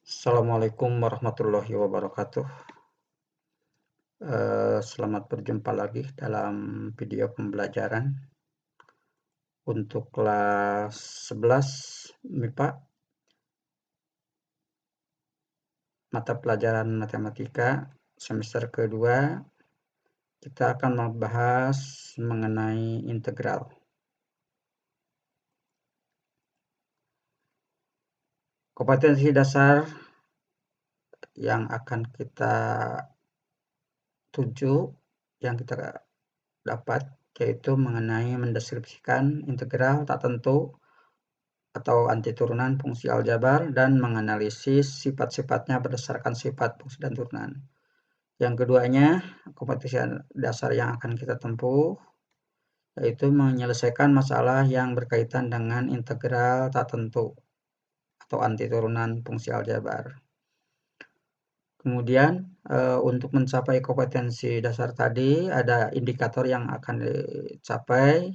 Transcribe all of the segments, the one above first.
Assalamualaikum warahmatullahi wabarakatuh. Selamat berjumpa lagi dalam video pembelajaran untuk kelas 11 MIPA, mata pelajaran matematika semester kedua. Kita akan membahas mengenai integral. Kompetensi dasar yang akan kita tuju, yang kita dapat, yaitu mengenai mendeskripsikan integral tak tentu atau anti turunan fungsi aljabar dan menganalisis sifat-sifatnya berdasarkan sifat fungsi dan turunan. Yang keduanya, kompetensi dasar yang akan kita tempuh yaitu menyelesaikan masalah yang berkaitan dengan integral tak tentu atau anti turunan fungsi aljabar. Kemudian untuk mencapai kompetensi dasar tadi ada indikator yang akan dicapai.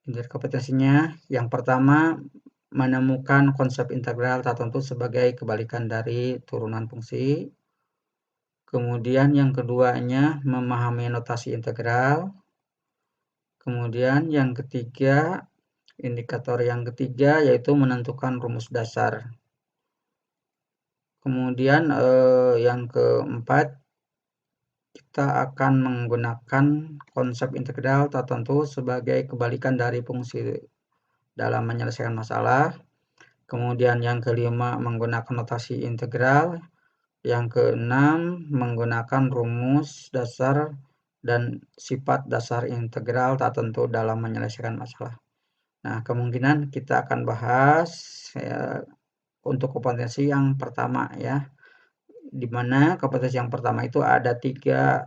Indikator kompetensinya yang pertama, menemukan konsep integral tak tentu sebagai kebalikan dari turunan fungsi. Kemudian yang keduanya, memahami notasi integral. Kemudian yang ketiga, indikator yang ketiga yaitu menentukan rumus dasar. Kemudian yang keempat, kita akan menggunakan konsep integral tak tentu sebagai kebalikan dari fungsi dalam menyelesaikan masalah. Kemudian yang kelima, menggunakan notasi integral. Yang keenam, menggunakan rumus dasar dan sifat dasar integral tak tentu dalam menyelesaikan masalah. Nah, kemungkinan kita akan bahas untuk kompetensi yang pertama ya, di mana kompetensi yang pertama itu ada tiga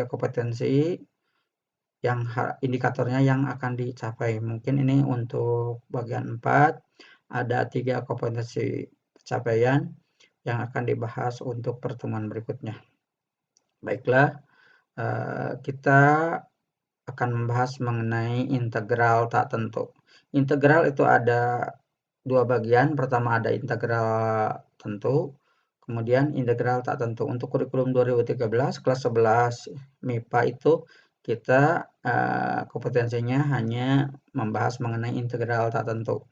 kompetensi yang indikatornya yang akan dicapai. Mungkin ini untuk bagian 4 ada 3 kompetensi pencapaian yang akan dibahas untuk pertemuan berikutnya. Baiklah, kita akan membahas mengenai integral tak tentu. Integral itu ada dua bagian. Pertama ada integral tentu, kemudian integral tak tentu. Untuk kurikulum 2013 kelas 11 MIPA itu kita kompetensinya hanya membahas mengenai integral tak tentu.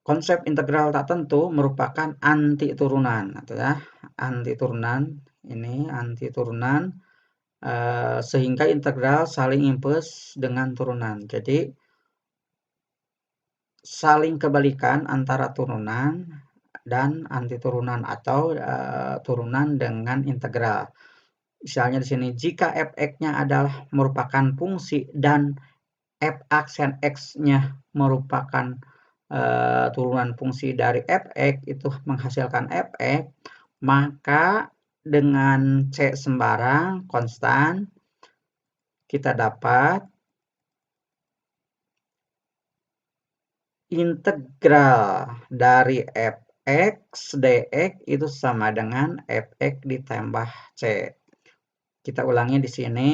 Konsep integral tak tentu merupakan anti turunan, atau ya, anti turunan. Ini anti turunan sehingga integral saling impuls dengan turunan. Jadi saling kebalikan antara turunan dan anti turunan atau turunan dengan integral. Misalnya di sini jika f(x)-nya adalah merupakan fungsi dan f aksen x-nya merupakan turunan fungsi dari f(x) itu menghasilkan f(x), maka dengan c sembarang konstan kita dapat integral dari f(x) dx itu sama dengan f(x) ditambah c. Kita ulangi di sini.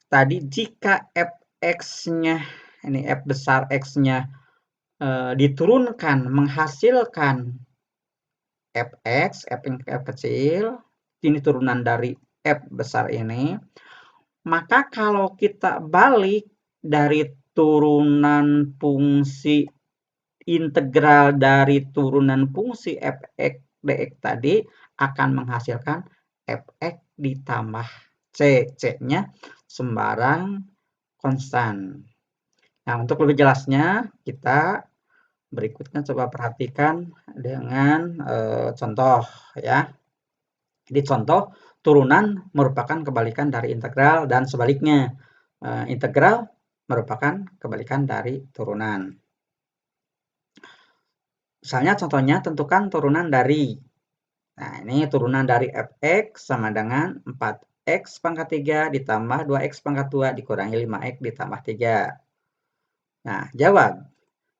Tadi jika f(x)-nya, ini f besar x-nya diturunkan menghasilkan fx, f kecil, ini turunan dari f besar ini, maka kalau kita balik dari turunan fungsi integral dari turunan fungsi fx dx tadi akan menghasilkan fx ditambah c. C-nya sembarang konstan. Nah, untuk lebih jelasnya kita berikutnya coba perhatikan dengan contoh ya. Jadi contoh turunan merupakan kebalikan dari integral dan sebaliknya. Integral merupakan kebalikan dari turunan. Misalnya contohnya tentukan turunan dari, nah ini turunan dari fx sama dengan 4x pangkat 3 ditambah 2x pangkat 2 dikurangi 5x ditambah 3. Nah, jawab.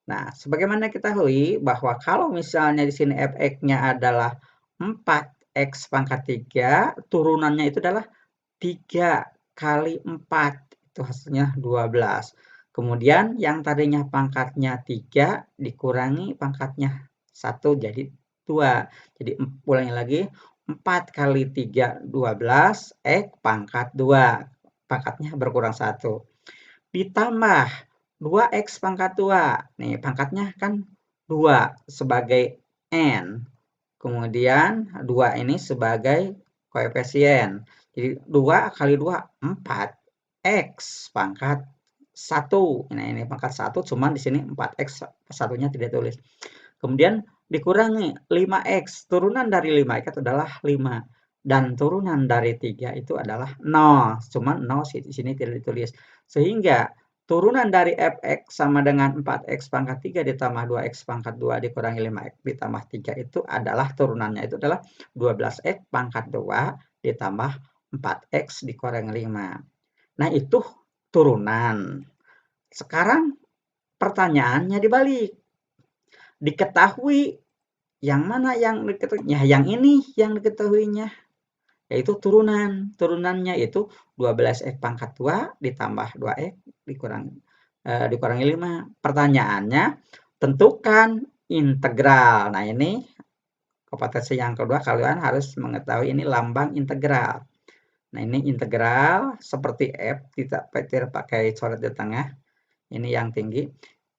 Nah, sebagaimana kita ketahui bahwa kalau misalnya di sini fx-nya adalah 4x pangkat 3, turunannya itu adalah 3 kali 4, itu hasilnya 12. Kemudian yang tadinya pangkatnya 3 dikurangi pangkatnya 1 jadi 2. Jadi ulangi lagi, 4 kali 3 12 X pangkat 2. Pangkatnya berkurang 1. Ditambah 2X pangkat 2. Nih pangkatnya kan 2 sebagai N. Kemudian 2 ini sebagai koefisien. Jadi 2 kali 2 4 X pangkat 1. Nah ini pangkat 1 cuman di sini 4X satunya tidak tulis. Kemudian dikurangi 5X. Turunan dari 5X adalah 5. Dan turunan dari 3 itu adalah 0. Cuman 0 di sini tidak ditulis. Sehingga turunan dari fx sama dengan 4x pangkat 3 ditambah 2x pangkat 2 dikurangi 5x ditambah 3 itu adalah turunannya itu adalah 12x pangkat 2 ditambah 4x dikurangi 5. Nah itu turunan. Sekarang pertanyaannya dibalik. Diketahui yang mana yang diketahui? Ya, yang ini yang diketahuinya. Yaitu turunan. Turunannya itu 12x pangkat 2 ditambah 2x dikurangi 5. Pertanyaannya, tentukan integral. Nah, ini kompetensi yang kedua, kalian harus mengetahui ini lambang integral. Nah, ini integral seperti f, kita pakai coret di tengah. Ini yang tinggi.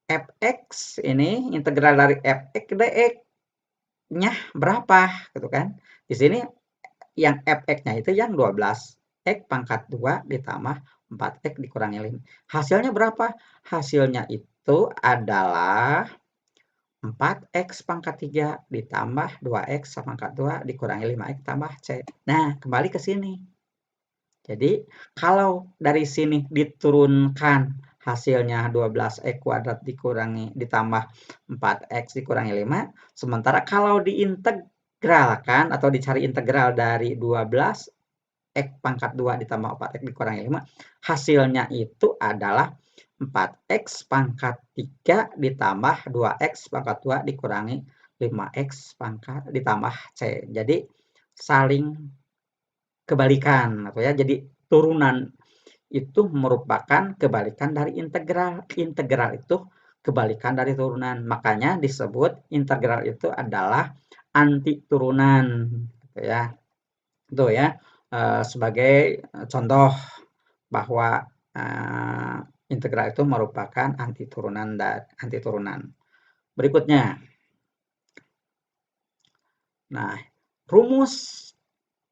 Fx ini integral dari fx dx-nya berapa gitu kan? Di sini yang fx-nya itu yang 12 x pangkat 2 ditambah 4x dikurangi 5. Hasilnya berapa? Hasilnya itu adalah 4x pangkat 3 ditambah 2x pangkat 2 dikurangi 5x tambah c. Nah, kembali ke sini. Jadi, kalau dari sini diturunkan hasilnya 12x kuadrat ditambah 4x dikurangi 5. Sementara kalau diintegralkan atau dicari integral dari 12 X pangkat 2 ditambah 4X dikurangi 5, hasilnya itu adalah 4X pangkat 3 ditambah 2X pangkat 2 dikurangi 5X pangkat ditambah C. Jadi saling kebalikan atau ya. Jadi turunan itu merupakan kebalikan dari integral. Integral itu kebalikan dari turunan. Makanya disebut integral itu adalah anti turunan gitu ya. Itu ya. Sebagai contoh bahwa integral itu merupakan anti turunan. Berikutnya. Nah, rumus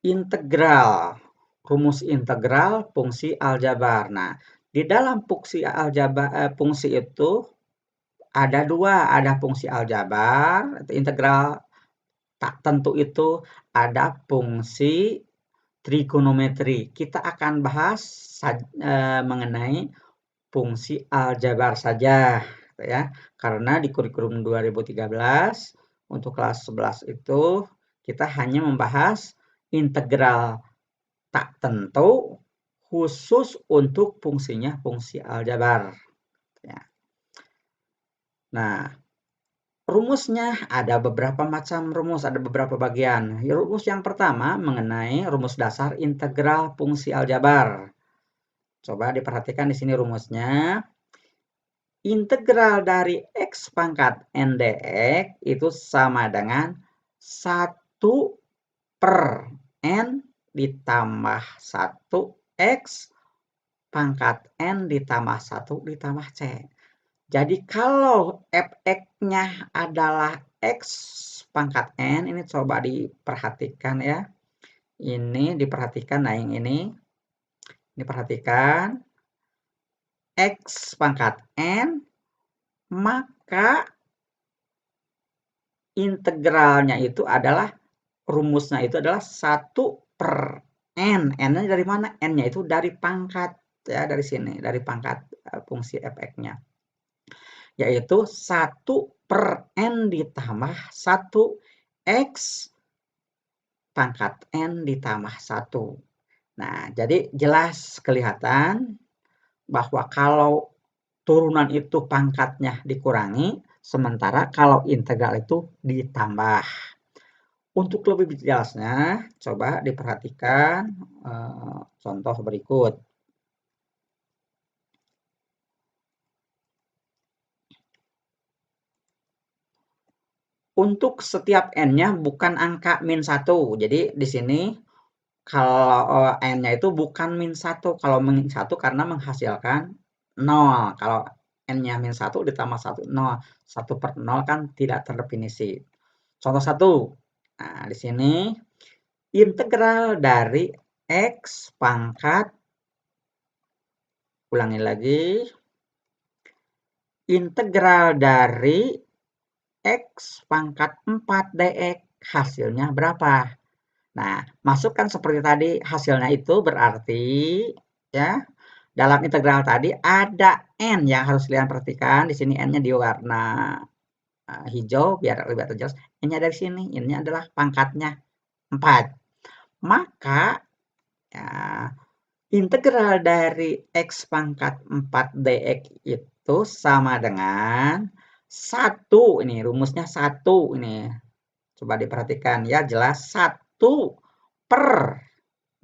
integral fungsi aljabar. Nah, di dalam fungsi itu ada dua, ada fungsi aljabar, integral tak tentu itu, ada fungsi trigonometri. Kita akan bahas mengenai fungsi aljabar saja ya. Karena di kurikulum 2013 untuk kelas 11 itu kita hanya membahas integral tak tentu khusus untuk fungsinya fungsi aljabar ya. Nah, rumusnya ada beberapa macam rumus, ada beberapa bagian. Rumus yang pertama mengenai rumus dasar integral fungsi aljabar. Coba diperhatikan di sini rumusnya. Integral dari x pangkat n dx itu sama dengan 1 per n ditambah 1 x pangkat n ditambah 1 ditambah c. Jadi kalau fx-nya adalah x pangkat n, ini coba diperhatikan ya. Ini diperhatikan, nah yang ini perhatikan. X pangkat n, maka integralnya itu adalah, rumusnya itu adalah 1 per n. N-nya dari mana? N-nya itu dari pangkat, ya dari sini, dari pangkat fungsi fx-nya. Yaitu 1 per n ditambah 1 x pangkat n ditambah 1. Nah, jadi jelas kelihatan bahwa kalau turunan itu pangkatnya dikurangi, sementara kalau integral itu ditambah. Untuk lebih jelasnya, coba diperhatikan contoh berikut. untuk setiap n-nya bukan angka -1. Jadi di sini kalau n-nya itu bukan -1. Kalau -1 karena menghasilkan 0. Kalau n-nya -1 ditambah 1, 0. 1/0 kan tidak terdefinisi. Contoh 1. Nah, di sini integral dari x pangkat, ulangi lagi, integral dari x pangkat 4 dx, hasilnya berapa? Nah, masukkan seperti tadi, hasilnya itu berarti, ya, dalam integral tadi ada n yang harus kalian perhatikan. Di sini n-nya di warna hijau biar lebih jelas. N-nya dari sini, ini adalah pangkatnya 4. Maka ya, integral dari x pangkat 4 dx itu sama dengan 1. Ini rumusnya 1 ini. Coba diperhatikan ya, jelas 1 per.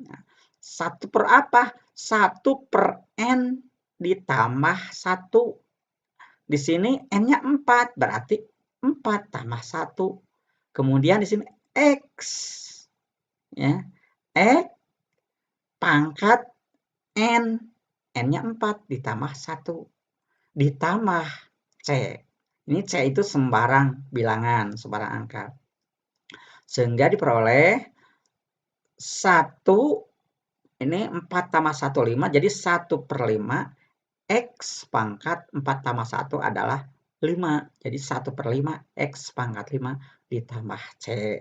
Nah, 1 per apa? 1 per n ditambah 1. Di sini n-nya 4, berarti 4 tambah 1. Kemudian di sini x. Ya, x pangkat n. N-nya 4 ditambah 1. Ditambah c. Ini c itu sembarang bilangan, sembarang angka. Sehingga diperoleh 1, ini 4 tambah 1, 5. Jadi 1/5 x pangkat 4 tambah 1 adalah 5. Jadi 1/5 x pangkat 5 ditambah c.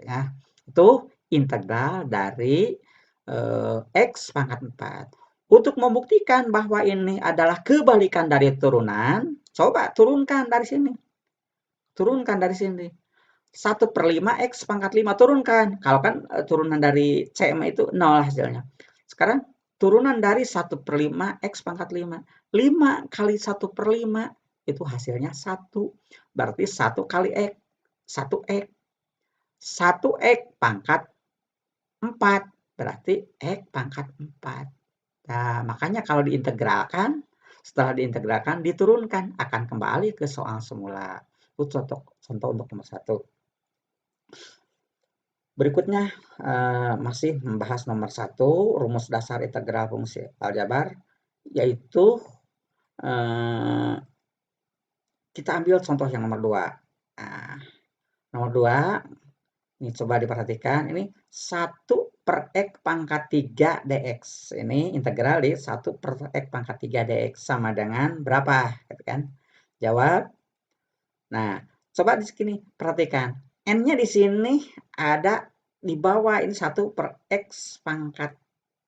Ya. Itu integral dari x pangkat 4. Untuk membuktikan bahwa ini adalah kebalikan dari turunan, coba turunkan dari sini. Turunkan dari sini. 1/5 x pangkat 5, turunkan. Kalau kan turunan dari c itu 0 hasilnya. Sekarang turunan dari 1/5 x pangkat 5. 5 kali 1/5 itu hasilnya 1. Berarti 1 kali x. 1x. 1x pangkat 4. Berarti x pangkat 4. Nah, makanya kalau diintegralkan, setelah diintegralkan, diturunkan, akan kembali ke soal semula. Itu contoh untuk nomor 1. Berikutnya masih membahas nomor 1, rumus dasar integral fungsi aljabar, yaitu kita ambil contoh yang nomor 2. Nah, nomor 2, ini coba diperhatikan, ini 1 per x pangkat 3 dx. Ini integral di 1 per x pangkat 3 dx sama dengan berapa? Gitu kan? Jawab. Nah, coba di sini perhatikan. N-nya di sini ada di bawah, ini 1 per x pangkat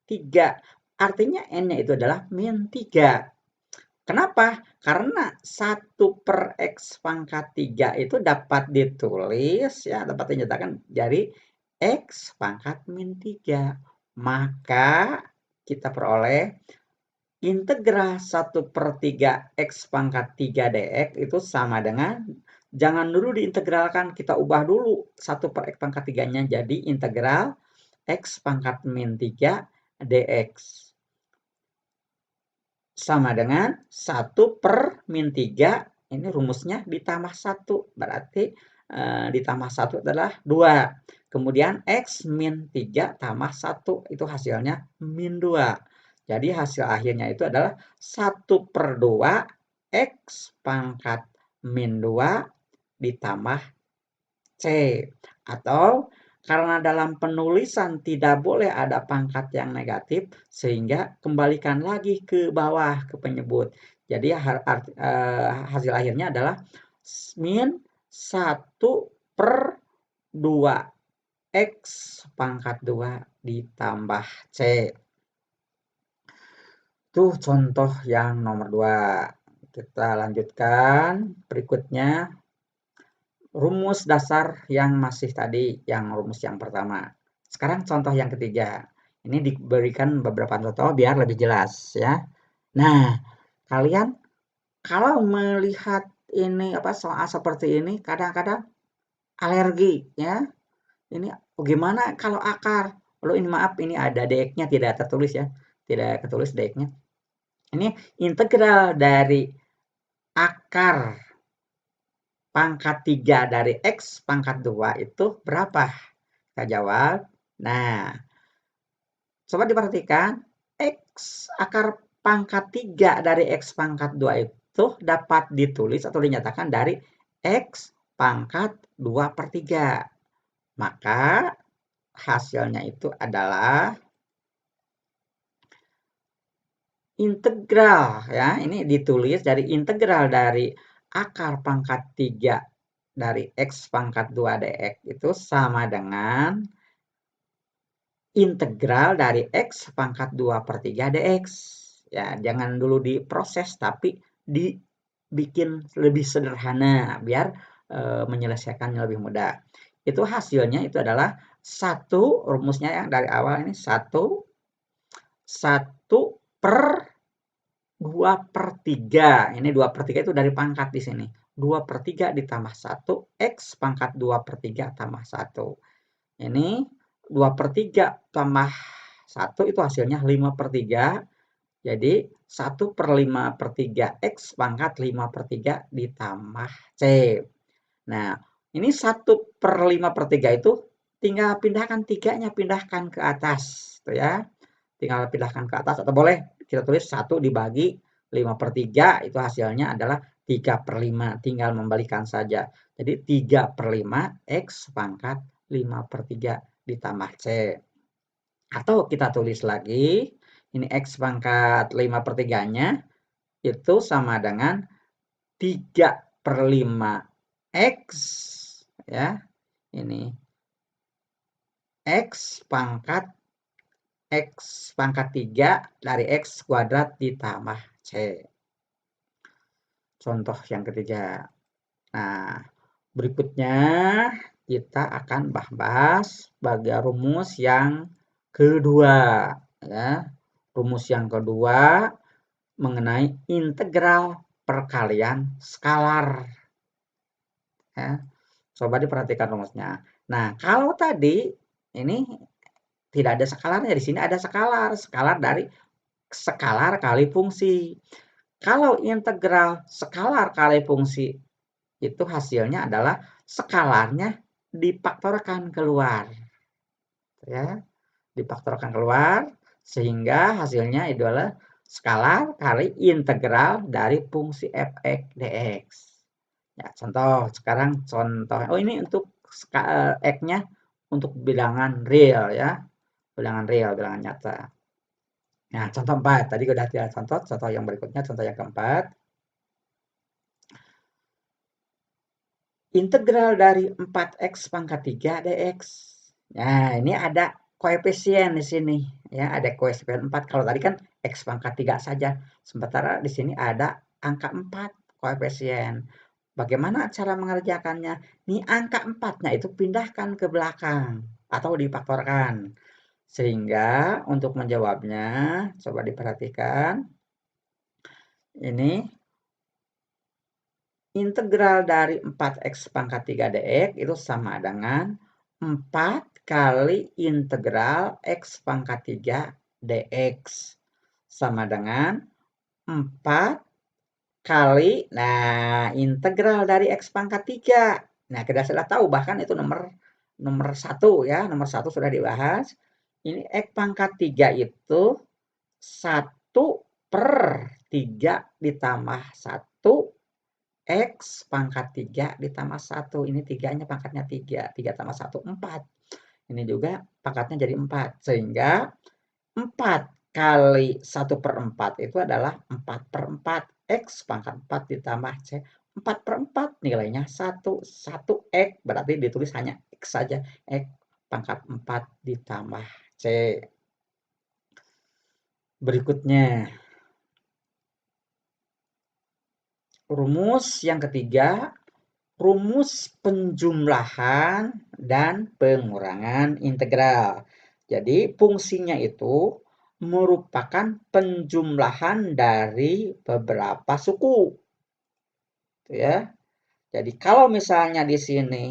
3. Artinya N-nya itu adalah -3. Kenapa? Karena 1 per x pangkat 3 itu dapat ditulis, ya, dapat dinyatakan dari x pangkat -3. Maka kita peroleh integral 1/3 x pangkat 3 dx itu sama dengan, jangan dulu diintegralkan, kita ubah dulu 1 per x pangkat 3-nya jadi integral x pangkat -3 dx. Sama dengan 1 per -3, ini rumusnya ditambah 1. Berarti ditambah 1 adalah 2. Kemudian x -3 tambah 1, itu hasilnya -2. Jadi hasil akhirnya itu adalah 1/2 x pangkat -2 ditambah c. Atau karena dalam penulisan tidak boleh ada pangkat yang negatif, sehingga kembalikan lagi ke bawah ke penyebut. Jadi hasil akhirnya adalah min 1/2 x pangkat 2 ditambah c. Itu contoh yang nomor 2. Kita lanjutkan berikutnya. Rumus dasar yang masih tadi, yang rumus yang pertama. Sekarang contoh yang ketiga. Ini diberikan beberapa contoh biar lebih jelas, ya. Nah, kalian kalau melihat ini soal seperti ini kadang-kadang alergi, ya. Ini bagaimana kalau akar? Lalu ini maaf, ini ada dx-nya tidak tertulis, ya. Tidak tertulis dx-nya. Ini integral dari akar pangkat 3 dari X pangkat 2 itu berapa? Kita jawab. Nah, coba diperhatikan, X akar pangkat 3 dari X pangkat 2 itu dapat ditulis atau dinyatakan dari X pangkat 2/3. Maka hasilnya itu adalah integral, ya. Ini ditulis dari integral dari akar pangkat 3 dari X pangkat 2 dx itu sama dengan integral dari X pangkat 2/3 dx. Ya, jangan dulu diproses, tapi dibikin lebih sederhana biar menyelesaikannya lebih mudah. Itu hasilnya itu adalah 1, rumusnya yang dari awal ini 1 per 2/3. Ini 2/3 itu dari pangkat di sini. 2/3 ditambah 1, X pangkat 2/3 tambah 1. Ini 2/3 tambah 1 itu hasilnya 5/3. Jadi 1/5/3 X pangkat 5/3 ditambah C. Nah, ini 1/5/3 itu tinggal pindahkan 3-nya, pindahkan ke atas. Tuh ya. Tinggal pindahkan ke atas atau boleh kita tulis 1 dibagi 5/3 itu hasilnya adalah 3/5. Tinggal membalikan saja. Jadi 3/5 X pangkat 5/3 ditambah C. Atau kita tulis lagi, ini X pangkat 5/3-nya itu sama dengan 3/5 X, ya. Ini X pangkat 3 dari X kuadrat ditambah C. Contoh yang ketiga. Nah, berikutnya kita akan bahas bagian rumus yang kedua, ya. Rumus yang kedua mengenai integral perkalian skalar. Ya. Coba diperhatikan rumusnya. Nah, kalau tadi ini tidak ada skalarnya, di sini ada skalar. Skalar dari skalar kali fungsi. Kalau integral skalar kali fungsi itu hasilnya adalah skalarnya difaktorkan keluar. Ya, difaktorkan keluar sehingga hasilnya adalah skalar kali integral dari fungsi f(x) dx. Ya, contoh sekarang contoh. Oh, ini untuk x-nya untuk bilangan real, ya. Bilangan real, bilangan nyata. Nah, contoh 4. Tadi sudah ada contoh yang berikutnya, contoh yang keempat. Integral dari 4x pangkat 3 dx. Nah, ini ada koefisien di sini. Ya, ada koefisien 4. Kalau tadi kan x pangkat 3 saja. Sementara di sini ada angka 4 koefisien. Bagaimana cara mengerjakannya? Ini angka 4-nya itu pindahkan ke belakang atau difaktorkan. Sehingga untuk menjawabnya, coba diperhatikan. Ini integral dari 4x pangkat 3 dx itu sama dengan 4 kali integral x pangkat 3 dx. Sama dengan 4 kali, nah, integral dari x pangkat 3. Nah, kita sudah tahu bahkan itu nomor 1, ya. Nomor 1 sudah dibahas. Ini x pangkat 3 itu 1/3 ditambah 1 X pangkat 3 ditambah 1. Ini 3-nya pangkatnya 3. 3 tambah 1, 4. Ini juga pangkatnya jadi 4. Sehingga 4 kali 1/4 itu adalah 4/4. X pangkat 4 ditambah C. 4/4 nilainya 1. 1 X berarti ditulis hanya X saja. X pangkat 4 ditambah C. Berikutnya, rumus yang ketiga, rumus penjumlahan dan pengurangan integral. Jadi fungsinya itu merupakan penjumlahan dari beberapa suku. Ya. Jadi kalau misalnya di sini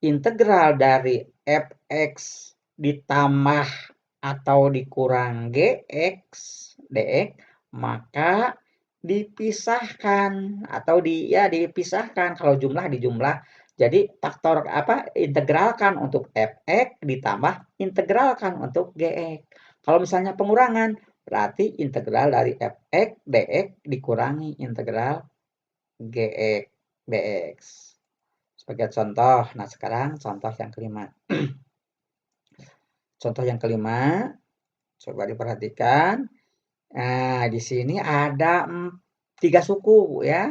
integral dari f(x) ditambah atau dikurang gx dx, maka dipisahkan atau dipisahkan. Kalau jumlah dijumlah. Jadi faktor integralkan untuk fx ditambah integralkan untuk gx. Kalau misalnya pengurangan, berarti integral dari fx dx dikurangi integral gx dx. Sebagai contoh. Nah, sekarang contoh yang kelima. Contoh yang kelima, coba diperhatikan. Nah, di sini ada 3 suku ya.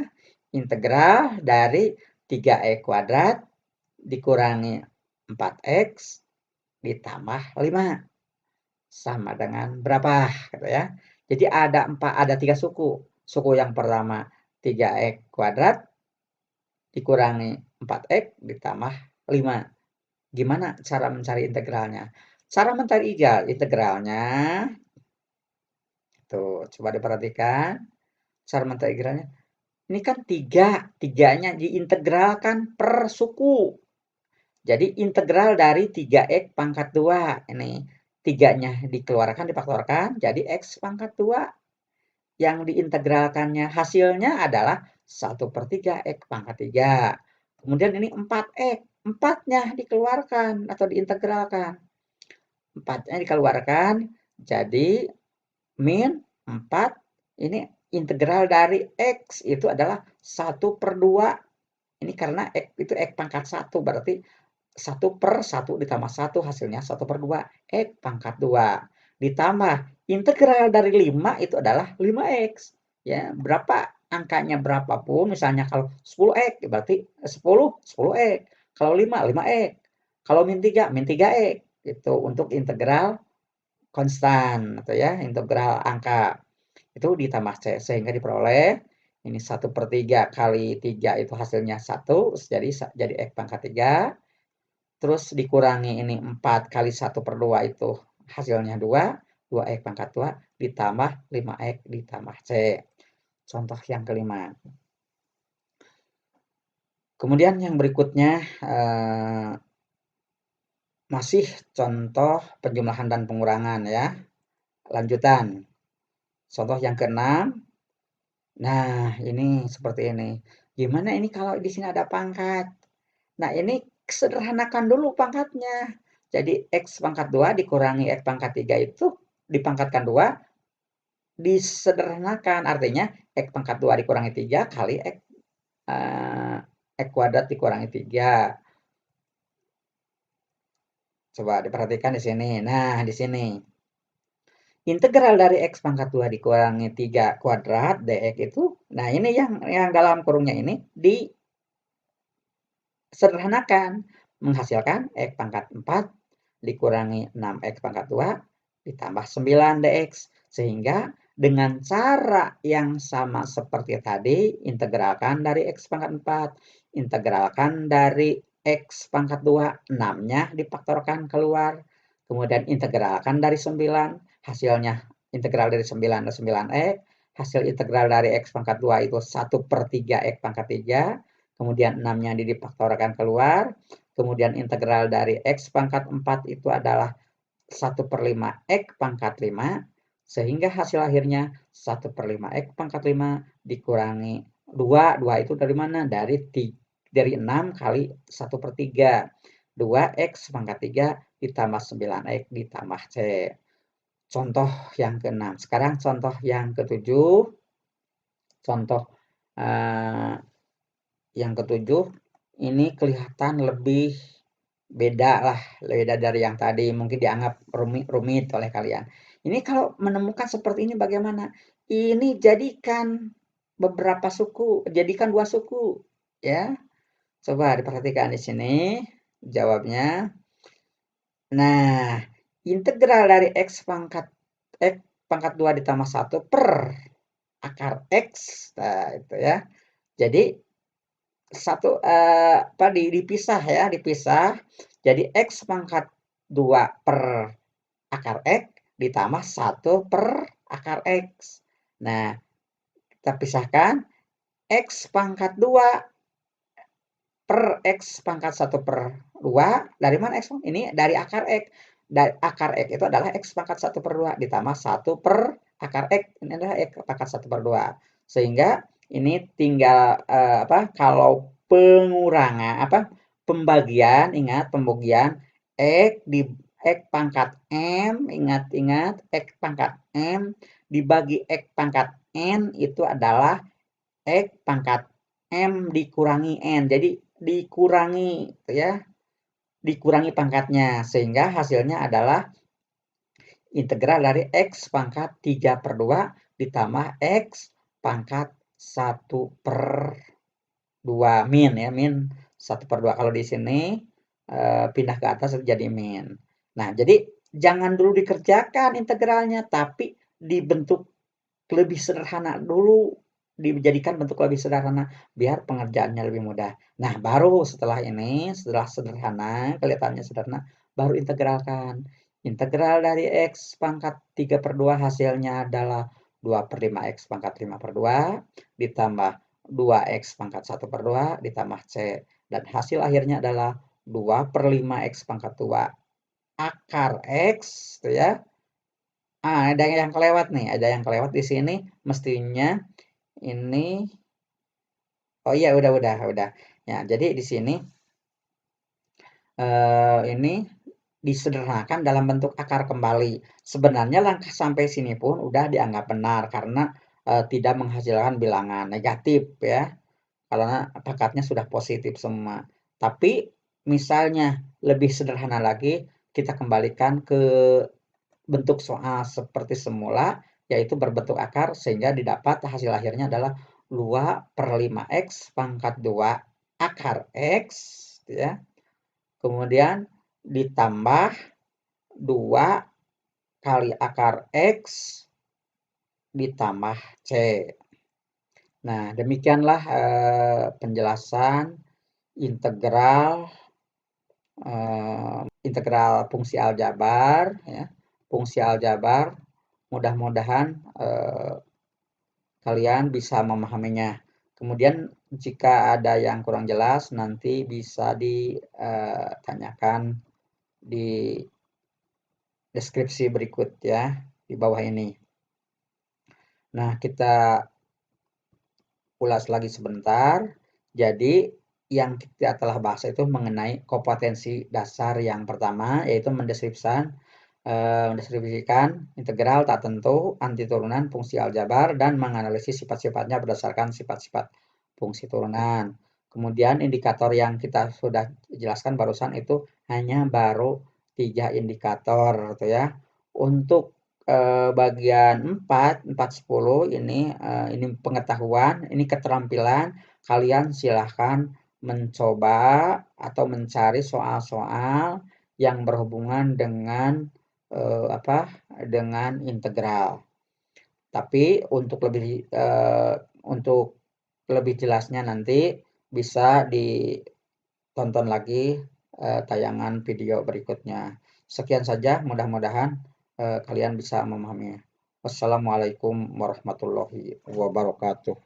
Integral dari 3x kuadrat dikurangi 4x ditambah 5 sama dengan berapa gitu ya. Jadi ada 3 suku. Suku yang pertama 3x kuadrat dikurangi 4x ditambah 5. Gimana cara mencari integralnya? Cara mencari integralnya tuh, coba diperhatikan. Cara mencari integralnya. Ini kan 3, 3-nya diintegralkan per suku. Jadi integral dari 3x pangkat 2. Ini 3-nya dikeluarkan, difaktorkan, jadi x pangkat 2. Yang diintegralkannya hasilnya adalah 1/3 x pangkat 3. Kemudian ini 4x. 4-nya dikeluarkan atau diintegralkan. 4-nya dikeluarkan, jadi min 4. Ini integral dari x itu adalah 1/2. Ini karena x itu x pangkat 1, berarti 1/1 ditambah 1 hasilnya 1/2 x pangkat 2. Ditambah integral dari 5 itu adalah 5x. Ya, berapa angkanya berapapun, misalnya kalau 10x berarti 10x. Kalau 5x. Kalau min 3x. Itu untuk integral konstan atau ya, integral angka. Itu ditambah C sehingga diperoleh ini 1/3 kali 3 itu hasilnya 1, jadi x pangkat 3. Terus dikurangi ini 4 kali 1/2 itu hasilnya 2, 2x pangkat 2 ditambah 5x ditambah C. Contoh yang kelima. Kemudian yang berikutnya masih contoh penjumlahan dan pengurangan ya. Lanjutan. Contoh yang keenam. Nah, ini seperti ini. Gimana ini kalau di sini ada pangkat? Nah, ini sederhanakan dulu pangkatnya. Jadi x pangkat 2 dikurangi x pangkat 3 itu dipangkatkan 2, disederhanakan. Artinya x pangkat 2 dikurangi 3 kali x kuadrat dikurangi 3. Coba diperhatikan di sini. Nah, di sini. Integral dari x pangkat 2 dikurangi 3 kuadrat dx itu, nah ini yang dalam kurungnya ini disederhanakan. Menghasilkan x pangkat 4 dikurangi 6x pangkat 2 ditambah 9 dx. Sehingga dengan cara yang sama seperti tadi, integralkan dari x pangkat 4, integralkan dari x pangkat 2, 6-nya difaktorkan keluar. Kemudian integralkan dari 9, hasilnya integral dari 9 dan 9x. Hasil integral dari x pangkat 2 itu 1/3 x pangkat 3. Kemudian 6-nya difaktorkan keluar. Kemudian integral dari x pangkat 4 itu adalah 1/5 x pangkat 5. Sehingga hasil akhirnya 1/5 x pangkat 5 dikurangi 2. 2 itu dari mana? Dari 6 kali 1/3. 2x pangkat 3 ditambah 9x ditambah C. Contoh yang ke-6. Sekarang contoh yang ke-7. Contoh yang ke-7 ini kelihatan lebih beda dari yang tadi, mungkin dianggap rumit oleh kalian. Ini kalau menemukan seperti ini bagaimana? Ini jadikan beberapa suku, jadikan 2 suku ya. Coba diperhatikan di sini jawabnya. Nah, integral dari x pangkat 2 ditambah 1 per akar x. Nah, itu ya. Jadi dipisah ya, dipisah. Jadi x pangkat 2 per akar x ditambah 1 per akar x. Nah, kita pisahkan x pangkat 2 per x pangkat 1 per 2. Dari mana x? Ini dari akar x. Dari akar x itu adalah x pangkat 1 per 2 ditambah 1 per akar x. Ini adalah x pangkat 1 per 2. Sehingga ini tinggal kalau pembagian, ingat pembagian X pangkat M, ingat X pangkat M dibagi X pangkat N itu adalah X pangkat M dikurangi N. Jadi dikurangi ya, dikurangi pangkatnya sehingga hasilnya adalah integral dari X pangkat 3/2 ditambah X pangkat 1/2 min ya, min 1/2. Kalau di sini pindah ke atas jadi min. Nah, jadi jangan dulu dikerjakan integralnya, tapi dibentuk lebih sederhana dulu, dijadikan bentuk lebih sederhana biar pengerjaannya lebih mudah. Nah, baru setelah ini, setelah sederhana, kelihatannya sederhana, baru integralkan. Integral dari X pangkat 3/2 hasilnya adalah 2/5 X pangkat 5/2 ditambah 2X pangkat 1/2 ditambah C. Dan hasil akhirnya adalah 2/5 X pangkat 2 akar X, tuh ya. Ada yang kelewat nih, ada yang kelewat di sini mestinya ini. Oh iya, udah. Ya, jadi di sini ini disederhanakan dalam bentuk akar kembali. Sebenarnya langkah sampai sini pun udah dianggap benar karena tidak menghasilkan bilangan negatif ya. Karena pangkatnya sudah positif semua. Tapi misalnya lebih sederhana lagi, kita kembalikan ke bentuk soal seperti semula, yaitu berbentuk akar sehingga didapat hasil akhirnya adalah 2/5X pangkat 2 akar X ya. Kemudian ditambah 2 kali akar X ditambah C. Nah, demikianlah penjelasan integral fungsi aljabar ya. Fungsi aljabar mudah-mudahan kalian bisa memahaminya. Kemudian jika ada yang kurang jelas nanti bisa ditanyakan di deskripsi berikut ya, di bawah ini. Nah, kita ulas lagi sebentar. Jadi yang kita telah bahas itu mengenai kompetensi dasar yang pertama, yaitu mendeskripsikan integral tak tentu, anti turunan, fungsi aljabar, dan menganalisis sifat-sifatnya berdasarkan sifat-sifat fungsi turunan. Kemudian indikator yang kita sudah jelaskan barusan itu hanya baru 3 indikator gitu ya. Untuk bagian 4, 10 ini pengetahuan, ini keterampilan. Kalian silahkan mencoba atau mencari soal-soal yang berhubungan dengan dengan integral. Tapi untuk lebih jelasnya nanti bisa ditonton lagi tayangan video berikutnya. Sekian saja, mudah-mudahan kalian bisa memahaminya. Wassalamualaikum warahmatullahi wabarakatuh.